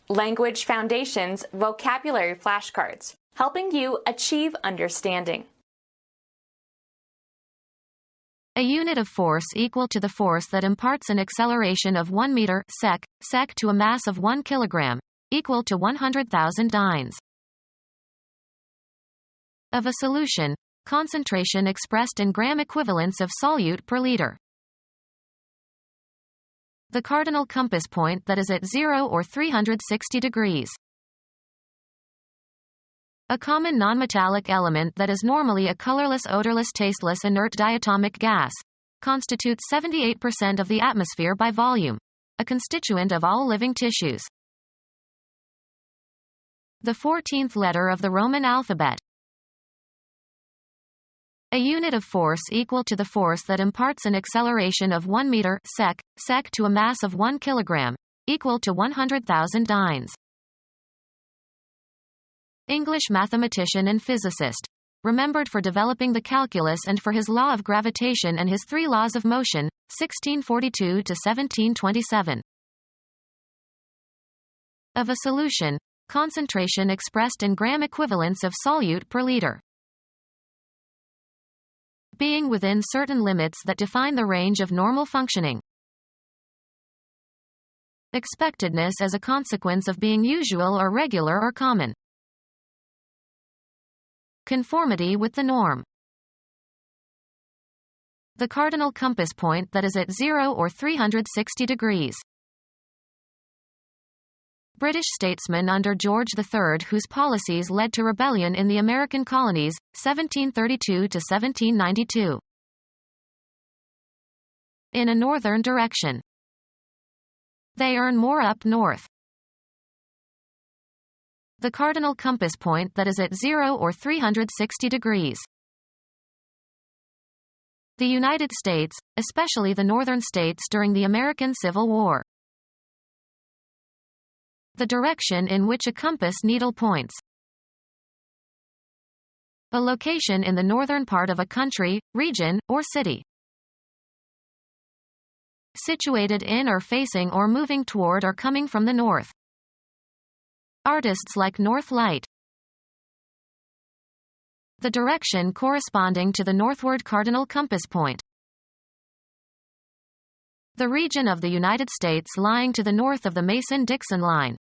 Language Foundations Vocabulary Flashcards, helping you achieve understanding. A unit of force equal to the force that imparts an acceleration of 1 meter sec to a mass of 1 kilogram, equal to 100,000 dynes. Of a solution, concentration expressed in gram equivalents of solute per liter. The cardinal compass point that is at 0 or 360 degrees. A common nonmetallic element that is normally a colorless, odorless, tasteless, inert diatomic gas, constitutes 78% of the atmosphere by volume, a constituent of all living tissues. The 14th letter of the Roman alphabet. A unit of force equal to the force that imparts an acceleration of 1 meter sec to a mass of 1 kilogram, equal to 100,000 dynes. English mathematician and physicist, remembered for developing the calculus and for his law of gravitation and his 3 laws of motion, 1642 to 1727. Of a solution, concentration expressed in gram equivalents of solute per liter. Being within certain limits that define the range of normal functioning. Expectedness as a consequence of being usual or regular or common. Conformity with the norm. The cardinal compass point that is at 0 or 360 degrees. British statesman under George III whose policies led to rebellion in the American colonies, 1732 to 1792. In a northern direction. They earn more up north. The cardinal compass point that is at 0 or 360 degrees. The United States, especially the northern states during the American Civil War. The direction in which a compass needle points. A location in the northern part of a country, region, or city. Situated in or facing or moving toward or coming from the north. Artists like North Light. The direction corresponding to the northward cardinal compass point. The region of the United States lying to the north of the Mason-Dixon line.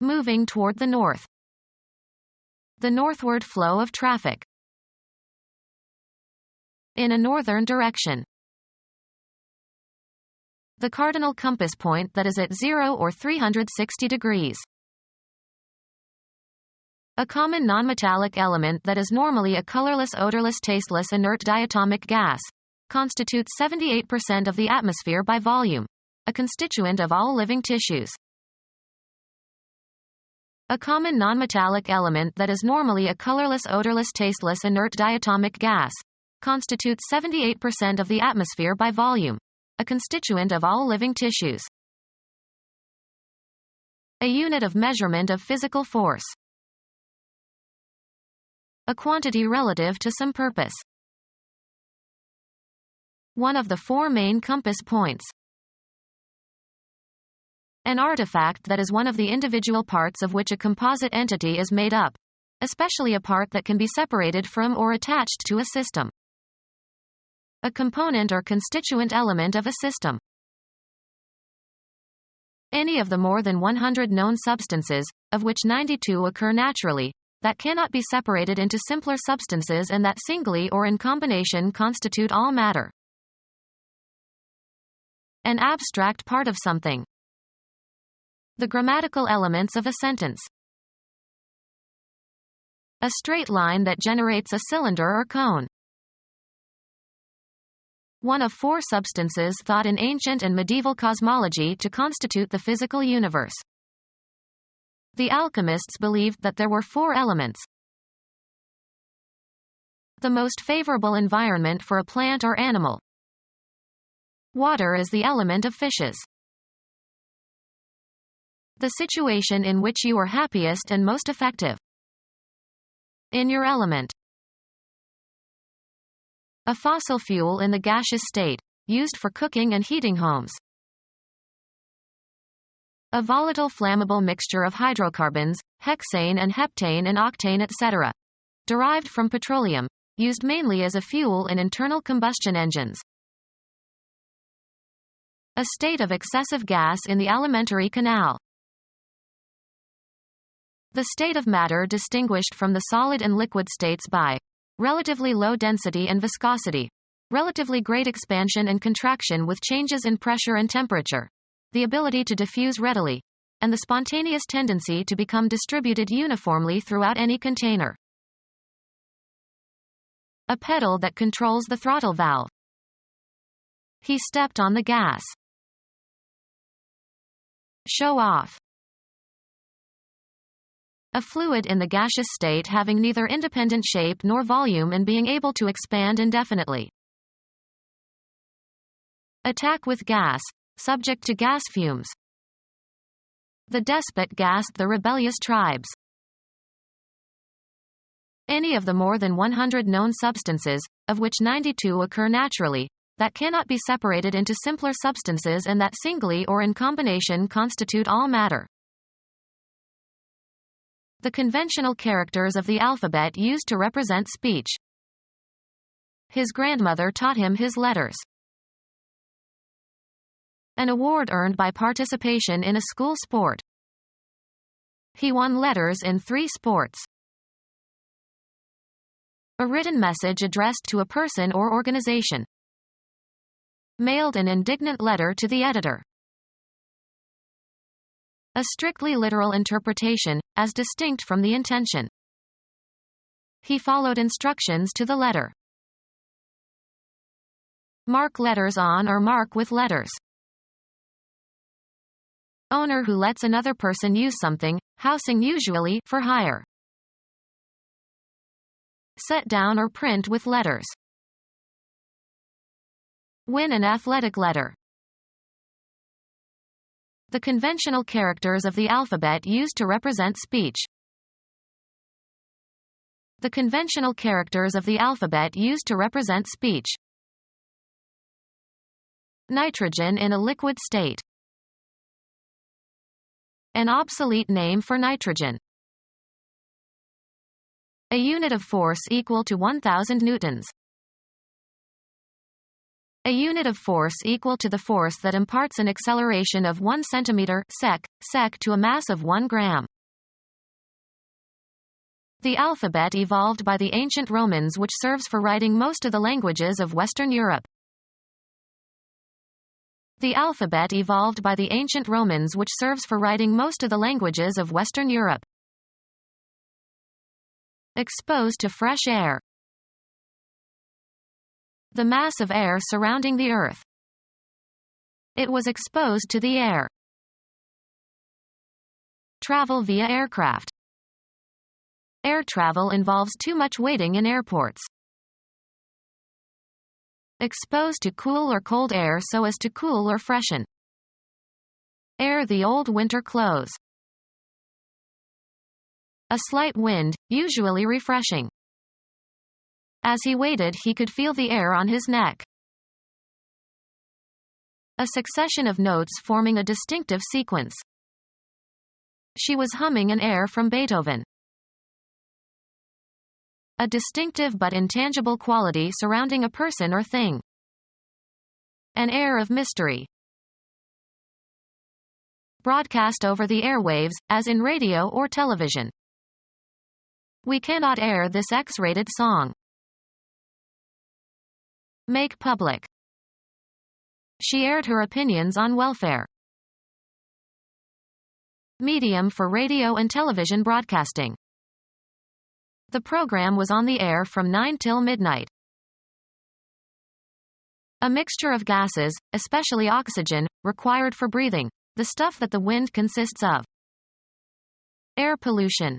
Moving toward the north. The northward flow of traffic. In a northern direction. The cardinal compass point that is at 0 or 360 degrees. A common nonmetallic element that is normally a colorless, odorless, tasteless, inert diatomic gas, constitutes 78% of the atmosphere by volume, a constituent of all living tissues. A common nonmetallic element that is normally a colorless, odorless, tasteless, inert diatomic gas, constitutes 78% of the atmosphere by volume, a constituent of all living tissues. A unit of measurement of physical force. A quantity relative to some purpose. One of the 4 main compass points. An artifact that is one of the individual parts of which a composite entity is made up, especially a part that can be separated from or attached to a system. A component or constituent element of a system. Any of the more than 100 known substances, of which 92 occur naturally, that cannot be separated into simpler substances and that singly or in combination constitute all matter. An abstract part of something. The grammatical elements of a sentence. A straight line that generates a cylinder or cone. One of 4 substances thought in ancient and medieval cosmology to constitute the physical universe. The alchemists believed that there were 4 elements. The most favorable environment for a plant or animal. Water is the element of fishes. The situation in which you are happiest and most effective. In your element. A fossil fuel in the gaseous state, used for cooking and heating homes. A volatile flammable mixture of hydrocarbons, hexane and heptane and octane etc. derived from petroleum, used mainly as a fuel in internal combustion engines. A state of excessive gas in the alimentary canal. The state of matter distinguished from the solid and liquid states by relatively low density and viscosity, relatively great expansion and contraction with changes in pressure and temperature, the ability to diffuse readily, and the spontaneous tendency to become distributed uniformly throughout any container. A pedal that controls the throttle valve. He stepped on the gas. Show off. A fluid in the gaseous state having neither independent shape nor volume and being able to expand indefinitely. Attack with gas, subject to gas fumes. The despot gassed the rebellious tribes. Any of the more than 100 known substances, of which 92 occur naturally, that cannot be separated into simpler substances and that singly or in combination constitute all matter. The conventional characters of the alphabet used to represent speech. His grandmother taught him his letters. An award earned by participation in a school sport. He won letters in 3 sports. A written message addressed to a person or organization. Mailed an indignant letter to the editor. A strictly literal interpretation, as distinct from the intention. He followed instructions to the letter. Mark letters on or mark with letters. Owner who lets another person use something, housing usually for hire. Set down or print with letters. Win an athletic letter. The conventional characters of the alphabet used to represent speech. The conventional characters of the alphabet used to represent speech. Nitrogen in a liquid state. An obsolete name for nitrogen. A unit of force equal to 1,000 newtons. A unit of force equal to the force that imparts an acceleration of 1 centimeter sec to a mass of 1 gram. The alphabet evolved by the ancient Romans, which serves for writing most of the languages of Western Europe. The alphabet evolved by the ancient Romans, which serves for writing most of the languages of Western Europe. Exposed to fresh air. The mass of air surrounding the Earth. It was exposed to the air. Travel via aircraft. Air travel involves too much waiting in airports. Exposed to cool or cold air so as to cool or freshen. Air the old winter clothes. A slight wind, usually refreshing. As he waited, he could feel the air on his neck. A succession of notes forming a distinctive sequence. She was humming an air from Beethoven. A distinctive but intangible quality surrounding a person or thing. An air of mystery. Broadcast over the airwaves, as in radio or television. We cannot air this X-rated song. Make public. She aired her opinions on welfare. Medium for radio and television broadcasting. The program was on the air from 9 till midnight. A mixture of gases, especially oxygen, required for breathing, the stuff that the wind consists of. Air pollution.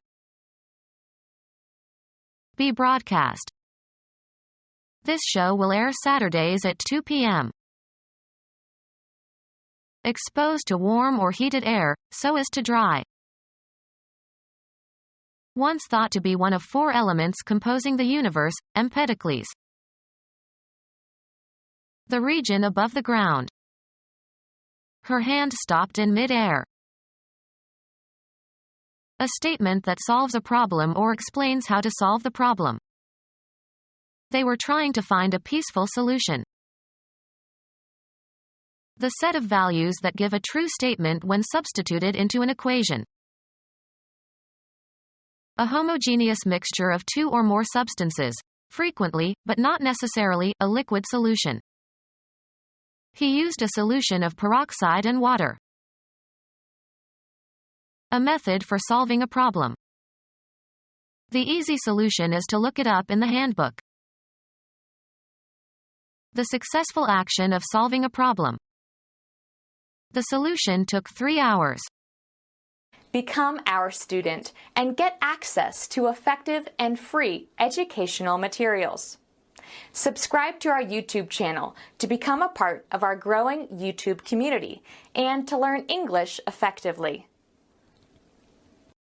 Be broadcast. This show will air Saturdays at 2 p.m. Exposed to warm or heated air, so as to dry. Once thought to be one of 4 elements composing the universe, Empedocles. The region above the ground. Her hand stopped in mid-air. A statement that solves a problem or explains how to solve the problem. They were trying to find a peaceful solution. The set of values that give a true statement when substituted into an equation. A homogeneous mixture of two or more substances, frequently, but not necessarily, a liquid solution. He used a solution of peroxide and water. A method for solving a problem. The easy solution is to look it up in the handbook. The successful action of solving a problem. The solution took 3 hours. Become our student and get access to effective and free educational materials. Subscribe to our YouTube channel to become a part of our growing YouTube community and to learn English effectively.